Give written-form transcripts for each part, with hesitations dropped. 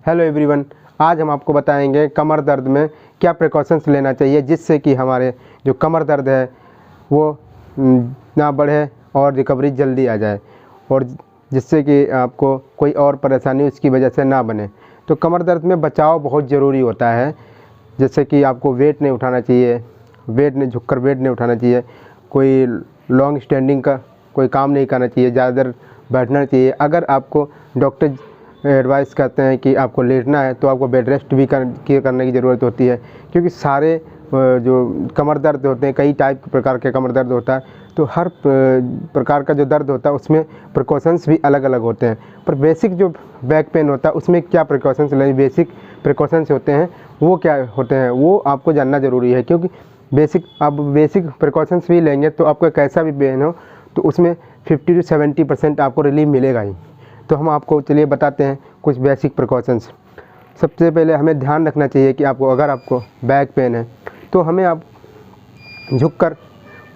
Hello everyone, आज हम आपको बताएंगे कमर दर्द में क्या प्रिकॉशंस लेना चाहिए जिससे कि हमारे जो कमर दर्द है वो ना बढ़े और रिकवरी जल्दी आ जाए और जिससे कि आपको कोई और परेशानी उसकी वजह से ना बने। तो कमर दर्द में बचाव बहुत ज़रूरी होता है, जैसे कि आपको वेट नहीं उठाना चाहिए, झुककर वेट नहीं उठाना चाहिए, कोई लॉन्ग स्टैंडिंग का कोई काम नहीं करना चाहिए, ज़्यादा देर बैठना चाहिए। अगर आपको डॉक्टर एडवाइस करते हैं कि आपको लेटना है तो आपको बेड रेस्ट भी करने की ज़रूरत होती है, क्योंकि सारे जो कमर दर्द होते हैं, कई प्रकार के कमर दर्द होता है, तो हर प्रकार का जो दर्द होता है उसमें प्रिकॉशंस भी अलग अलग होते हैं। पर बेसिक जो बैक पेन होता है उसमें क्या प्रिकॉशंस लें, बेसिक प्रिकॉशंस होते हैं वो क्या होते हैं वो आपको जानना ज़रूरी है, क्योंकि आप बेसिक प्रिकॉशंस भी लेंगे तो आपको कैसा भी पेन हो तो उसमें 50 से 70% आपको रिलीफ मिलेगा ही। तो हम आपको चलिए बताते हैं कुछ बेसिक प्रिकॉशंस। सबसे पहले हमें ध्यान रखना चाहिए कि अगर आपको बैक पेन है तो हमें आप झुककर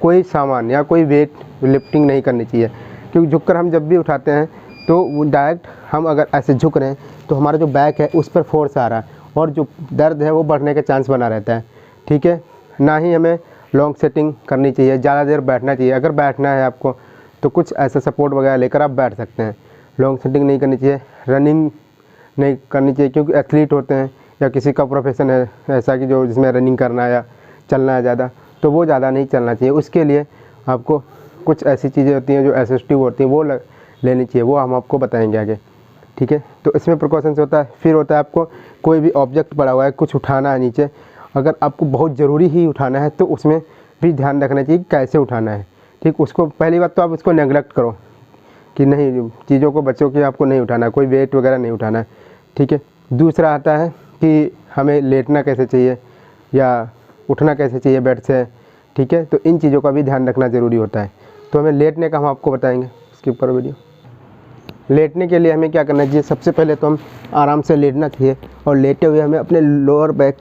कोई सामान या कोई वेट लिफ्टिंग नहीं करनी चाहिए, क्योंकि झुककर हम जब भी उठाते हैं तो वो डायरेक्ट हम अगर ऐसे झुक रहे हैं तो हमारा जो बैक है उस पर फोर्स आ रहा है और जो दर्द है वो बढ़ने का चांस बना रहता है। ठीक है, ना ही हमें लॉन्ग सेटिंग करनी चाहिए, ज़्यादा देर बैठना चाहिए। अगर बैठना है आपको तो कुछ ऐसा सपोर्ट वगैरह लेकर आप बैठ सकते हैं। लॉन्ग सेटिंग नहीं करनी चाहिए, रनिंग नहीं करनी चाहिए, क्योंकि एथलीट होते हैं या किसी का प्रोफेशन है ऐसा कि जो जिसमें रनिंग करना है या चलना है ज़्यादा, तो वो ज़्यादा नहीं चलना चाहिए। उसके लिए आपको कुछ ऐसी चीज़ें होती हैं जो असिस्टिव होती हैं वो लेनी चाहिए, वो हम आपको बताएंगे आगे। ठीक है, तो इसमें प्रिकॉशंस होता है। फिर होता है आपको कोई भी ऑब्जेक्ट पड़ा हुआ है, कुछ उठाना है नीचे, अगर आपको बहुत ज़रूरी ही उठाना है तो उसमें भी ध्यान रखना चाहिए कि कैसे उठाना है। ठीक, उसको पहली बात तो आप उसको नेगलेक्ट करो कि नहीं, चीज़ों को बच्चों की आपको नहीं उठाना, कोई वेट वगैरह नहीं उठाना है। ठीक है, दूसरा आता है कि हमें लेटना कैसे चाहिए या उठना कैसे चाहिए बेड से। ठीक है, तो इन चीज़ों का भी ध्यान रखना ज़रूरी होता है। तो हमें लेटने का हम आपको बताएंगे, इसके ऊपर वीडियो। लेटने के लिए हमें क्या करना चाहिए, सबसे पहले तो हम आराम से लेटना चाहिए और लेटे हुए हमें अपने लोअर बैक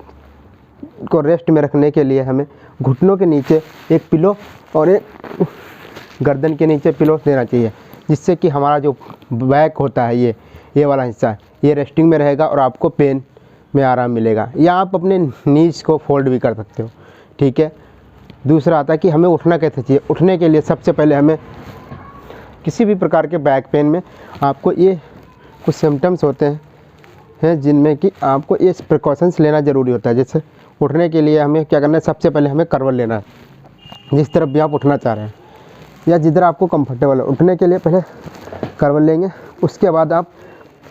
को रेस्ट में रखने के लिए हमें घुटनों के नीचे एक पिलो और एक गर्दन के नीचे पिलो देना चाहिए, जिससे कि हमारा जो बैक होता है ये वाला हिस्सा ये रेस्टिंग में रहेगा और आपको पेन में आराम मिलेगा। या आप अपने नीज को फोल्ड भी कर सकते हो। ठीक है, दूसरा आता है कि हमें उठना कैसे चाहिए। उठने के लिए सबसे पहले हमें किसी भी प्रकार के बैक पेन में आपको ये कुछ सिम्टम्स होते हैं जिनमें कि आपको ये प्रिकॉशंस लेना ज़रूरी होता है। जैसे उठने के लिए हमें क्या करना है, सबसे पहले हमें करवल लेना है, जिस तरफ भी आप उठना चाह रहे हैं या जिधर आपको कंफर्टेबल है। उठने के लिए पहले करवल लेंगे, उसके बाद आप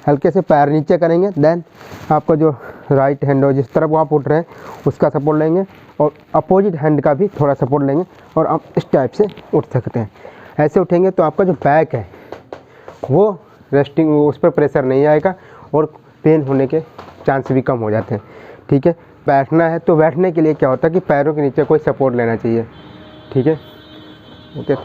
हल्के से पैर नीचे करेंगे, देन आपका जो राइट हैंड हो जिस तरफ आप उठ रहे हैं उसका सपोर्ट लेंगे और अपोजिट हैंड का भी थोड़ा सपोर्ट लेंगे और आप इस टाइप से उठ सकते हैं। ऐसे उठेंगे तो आपका जो बैक है वो रेस्टिंग, उस पर प्रेशर नहीं आएगा और पेन होने के चांस भी कम हो जाते हैं। ठीक है, बैठना है तो बैठने के लिए क्या होता है कि पैरों के नीचे कोई सपोर्ट लेना चाहिए। ठीक है, ओके।